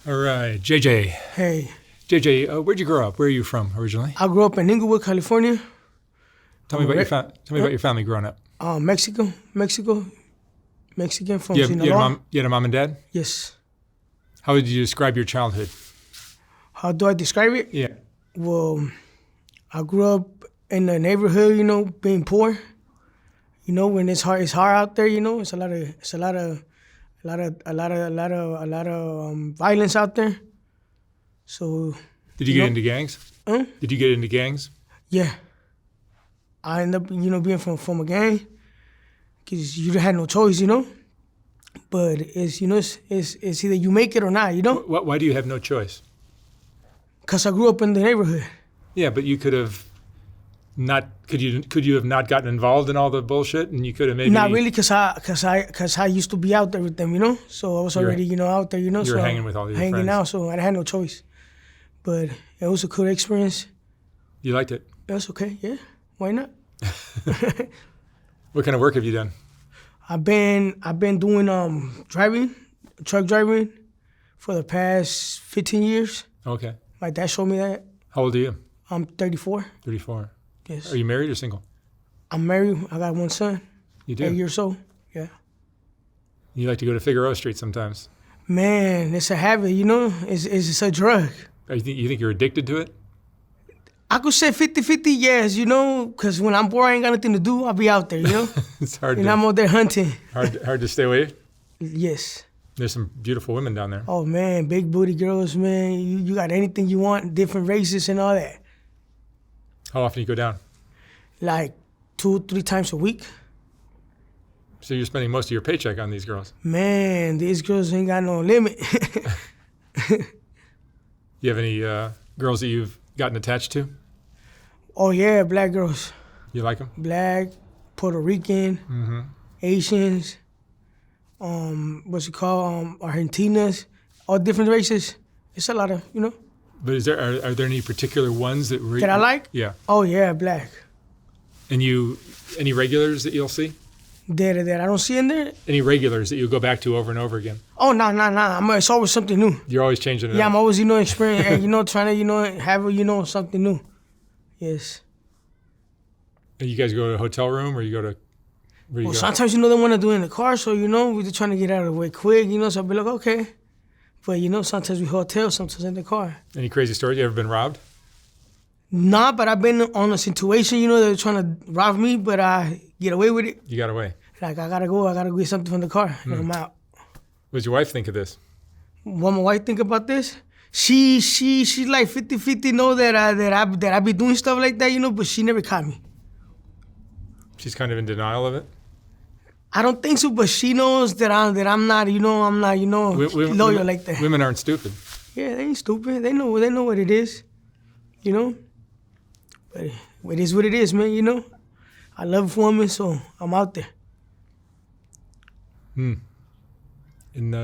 All right, JJ. Hey. JJ, where'd you grow up? Where are you from originally? I grew up in Inglewood, California. Tell me about your family growing up. Mexican from You Sinaloa. had a mom and dad? Yes. How would you describe your childhood? How do I describe it? Yeah. Well, I grew up in the neighborhood, being poor. When it's hard out there. It's a lot of violence out there. So. Did you get into gangs? Did you get into gangs? Yeah. I ended up, being from a gang, because you had no choice, But it's either you make it or not, Why do you have no choice? Because I grew up in the neighborhood. Yeah, but you could have not. Could you have not gotten involved in all the bullshit, and you could have maybe. Not really, because I used to be out there with them, So I was already out there, You were so hanging with all these hanging friends. out, so I had no choice. But it was a cool experience. You liked it. It was okay, yeah. Why not? What kind of work have you done? I've been doing truck driving, for the past 15 years. Okay. My dad showed me that. How old are you? I'm 34. 34. Yes. Are you married or single? I'm married. I got one son. You do? 8 years old. Yeah. You like to go to Figueroa Street sometimes. Man, it's a habit, It's a drug. You think you're addicted to it? I could say 50-50 yes, because when I'm bored, I ain't got nothing to do, I'll be out there, It's hard. And I'm out there hunting. Hard to stay away. Yes. There's some beautiful women down there. Oh, man, big booty girls, man. You got anything you want, different races and all that. How often do you go down? Like 2-3 times a week. So you're spending most of your paycheck on these girls. Man, these girls ain't got no limit. You have any girls that you've gotten attached to? Oh, yeah, black girls. You like them? Black, Puerto Rican, Asians, Argentinas, all different races. It's a lot of, But are there any particular ones that I like? Yeah. Oh, yeah, black. And any regulars that you'll see? That I don't see in there? Any regulars that you'll go back to over and over again? Oh, no. It's always something new. You're always changing it Yeah, up. I'm always, experiencing, and, trying to, have, something new. Yes. And you guys go to a hotel room or you go to... Where you go? Sometimes, they want to do it in the car, so, we're just trying to get out of the way quick, so I'll be like, okay. But, sometimes we hotel, sometimes in the car. Any crazy stories? You ever been robbed? Nah, but I've been on a situation, they're trying to rob me, but I get away with it. You got away. Like, I gotta get something from the car, and I'm out. What does your wife think of this? What my wife think about this? She's like 50-50, know that I be doing stuff like that, but she never caught me. She's kind of in denial of it? I don't think so, but she knows that I'm not, loyal like that. Women aren't stupid. Yeah, they ain't stupid. They know what it is, But it is what it is, man, I love women, so I'm out there. And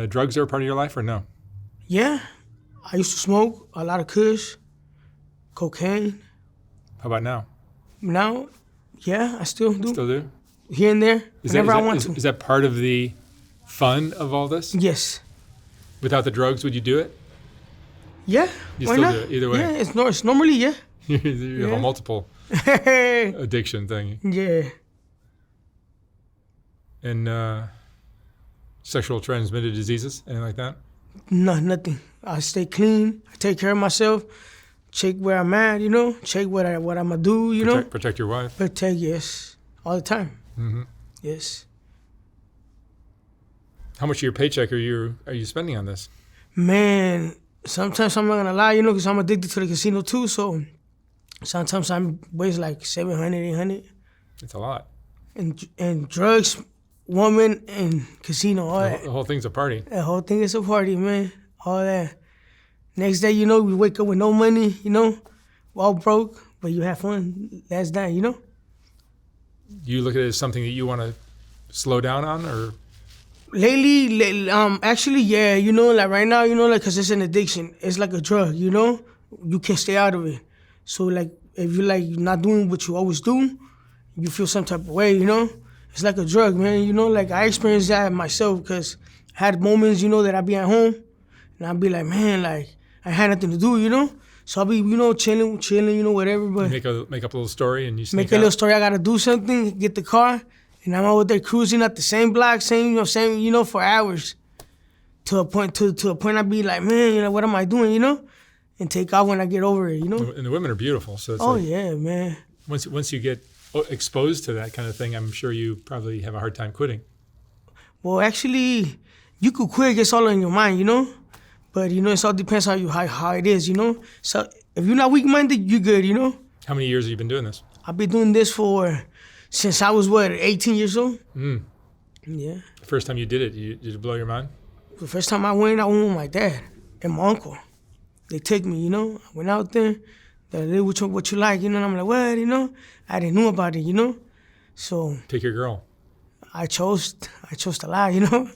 drugs are a part of your life or no? Yeah, I used to smoke a lot of kush, cocaine. How about now? Now, yeah, I still do. Still do? Here and there, whenever I want to. Is that part of the fun of all this? Yes. Without the drugs, would you do it? Yeah, You why still not? do it either way? Yeah, it's normally, yeah. You have a multiple Yeah. addiction thing. Yeah. And sexual transmitted diseases, anything like that? No, nothing. I stay clean. I take care of myself. Check where I'm at, Check what I'm gonna do, Protect your wife. Protect, yes, all the time. Mm-hmm. Yes. How much of your paycheck are you spending on this? Man, sometimes I'm not gonna lie, because I'm addicted to the casino too. So sometimes I'm waste like 700, 800. It's a lot. And drugs, woman, and casino, all that. The whole thing's a party. The whole thing is a party, man. All that. Next day, we wake up with no money, all broke, but you have fun. That's that, You look at it as something that you want to slow down on, or? Lately, actually, yeah, like right now, like, cause it's an addiction. It's like a drug, You can't stay out of it. So, like, if you're like not doing what you always do, you feel some type of way, It's like a drug, man. Like I experienced that myself, cause I had moments, that I be at home, And I'll be like, man, like, I had nothing to do, you know? So I'll be, you know, chilling, you know, whatever. But Make up a little story and you sneak make a out? little story. I got to do something, get the car, and I'm over there cruising at the same block, same, for hours. To a point I be like, man, you know, what am I doing, you know? And take off when I get over it, you know? And the women are beautiful. So it's Oh, like, yeah, man. once you get exposed to that kind of thing, I'm sure you probably have a hard time quitting. Well, actually, you could quit. It's all in your mind, you know? But, you know, it all depends how it is, you know? So if you're not weak-minded, you're good, you know? How many years have you been doing this? I've been doing this since I was, 18 years old? Mm. Yeah. The first time you did it, did it blow your mind? The first time I went with my dad and my uncle. They took me, you know? I went out there. They like, what you like, you know? And I'm like, what, you know? I didn't know about it, you know? So Take your girl. I chose to lie, you know?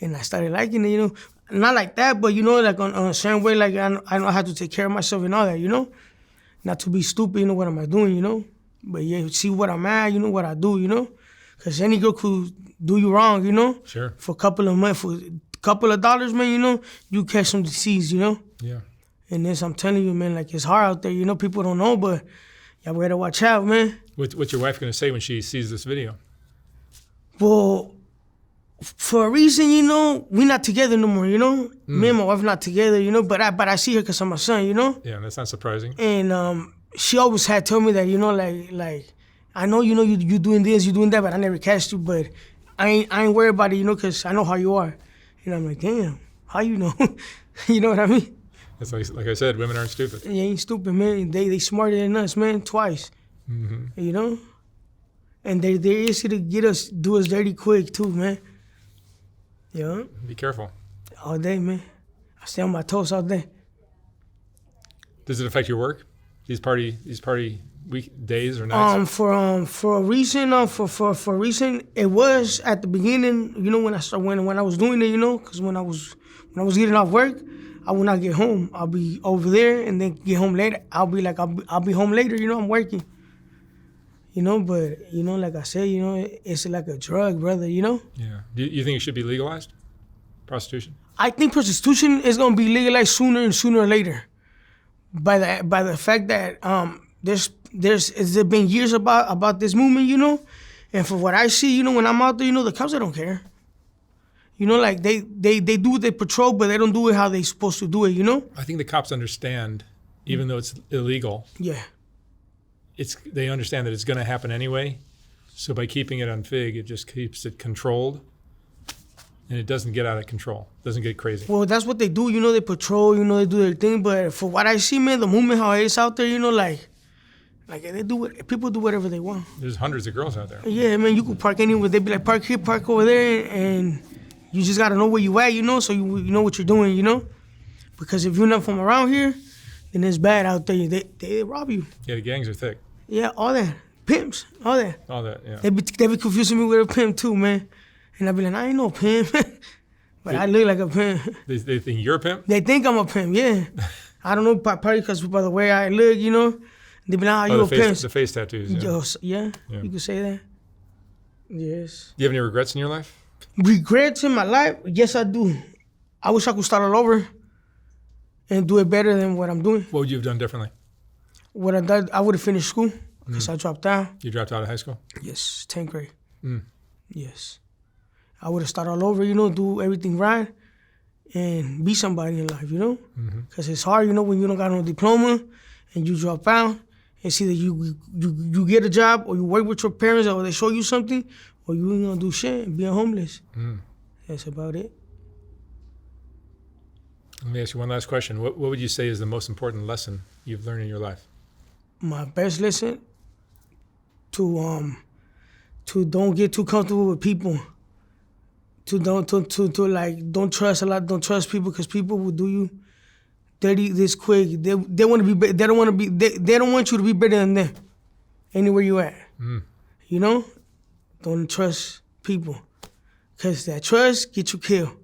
And I started liking it, you know? Not like that, but, you know, like on a certain way, like I know how to take care of myself and all that, you know? Not to be stupid, you know, what am I doing, you know? But yeah, see what I'm at, you know, what I do, you know? Because any girl could do you wrong, you know? Sure. For a couple of months, for a couple of dollars, man, you know? You catch some disease, you know? Yeah. And this, I'm telling you, man, like it's hard out there, you know? People don't know, but y'all better watch out, man. What's your wife going to say when she sees this video? Well, for a reason, you know, we not together no more, you know? Me and my wife not together, you know? But I see her because I'm my son, you know? Yeah, that's not surprising. And she always had told me that, you know, like I know, you know, you doing this, you doing that, but I never catched you. But I ain't worried about it, you know, because I know how you are. And I'm like, damn, how you know? You know what I mean? It's like I said, women aren't stupid. They ain't stupid, man. They smarter than us, man, twice. Mm-hmm. You know? And they're easy to do us dirty quick, too, man. You know? Be careful. All day, man. I stay on my toes all day. Does it affect your work? These party days or nights? For a reason, for a reason, it was at the beginning. You know, when I was doing it, you know, because when I was getting off work, I would not get home. I'll be over there and then get home later. I'll be home later. You know, I'm working. You know, but you know, like I said, you know, it's like a drug, brother. You know. Yeah. Do you think it should be legalized? Prostitution? I think prostitution is gonna be legalized sooner or later. By the fact that there's been years about this movement, you know, and for what I see, you know, when I'm out there, you know, the cops, they don't care. You know, like they do the patrol, but they don't do it how they supposed to do it, you know. I think the cops understand, even though it's illegal. Yeah. They understand that it's going to happen anyway. So by keeping it on Fig, it just keeps it controlled, and it doesn't get out of control. Doesn't get crazy. Well, that's what they do. You know, they patrol. You know, they do their thing. But for what I see, man, the movement how it is out there, you know, like people do whatever they want. There's hundreds of girls out there. Yeah, man, you could park anywhere. They be like, park here, park over there, and you just gotta know where you at, you know, so you know what you're doing, you know. Because if you're not from around here, then it's bad out there. They rob you. Yeah, the gangs are thick. Yeah, all that. Pimps, all that. All that, yeah. They be confusing me with a pimp too, man. And I be like, I ain't no pimp. But I look like a pimp. They think you're a pimp? They think I'm a pimp, yeah. I don't know, probably because by the way I look, you know. They be like, you a pimp. The face tattoos, yeah. Yeah, you could say that. Yes. Do you have any regrets in your life? Regrets in my life? Yes, I do. I wish I could start all over and do it better than what I'm doing. What would you have done differently? What I did, I would have finished school because I dropped out. You dropped out of high school? Yes, 10th grade. Mm. Yes. I would have started all over, you know, do everything right and be somebody in life, you know? Because it's hard, you know, when you don't got no diploma and you drop out. It's either you get a job or you work with your parents or they show you something or you ain't gonna do shit and being homeless. That's about it. Let me ask you one last question. What would you say is the most important lesson you've learned in your life? My best lesson to don't get too comfortable with people. To don't trust a lot. Don't trust people because people will do you dirty this quick. They want to be. They don't want to be. They don't want you to be better than them. Anywhere you at, you know. Don't trust people because that trust get you killed.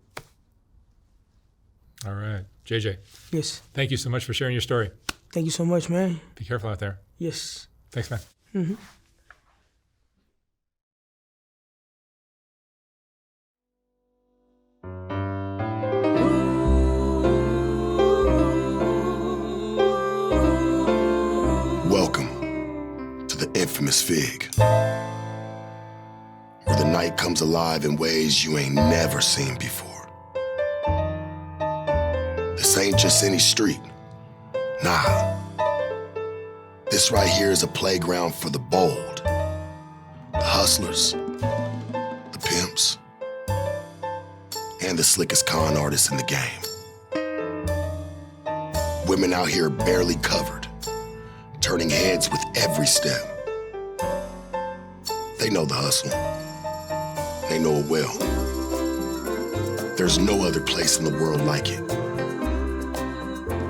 All right, JJ. Yes. Thank you so much for sharing your story. Thank you so much, man. Be careful out there. Yes. Thanks, man. Mm-hmm. infamous Fig, where the night comes alive in ways you ain't never seen before. This ain't just any street. Nah. This right here is a playground for the bold, the hustlers, the pimps, and the slickest con artists in the game. Women out here barely covered, turning heads with every step. They know the hustle. They know it well. There's no other place in the world like it.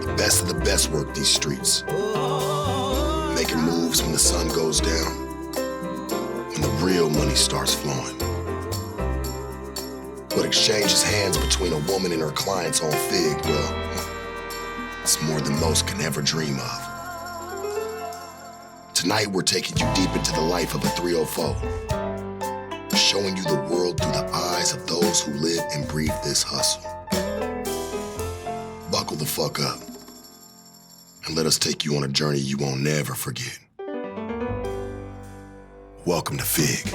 The best of the best work these streets, making moves when the sun goes down, when the real money starts flowing. What exchanges hands between a woman and her clients on Fig, well, it's more than most can ever dream of. Tonight, we're taking you deep into the life of a 304, showing you the world through the eyes of those who live and breathe this hustle. Buckle the fuck up, and let us take you on a journey you won't never forget. Welcome to Fig.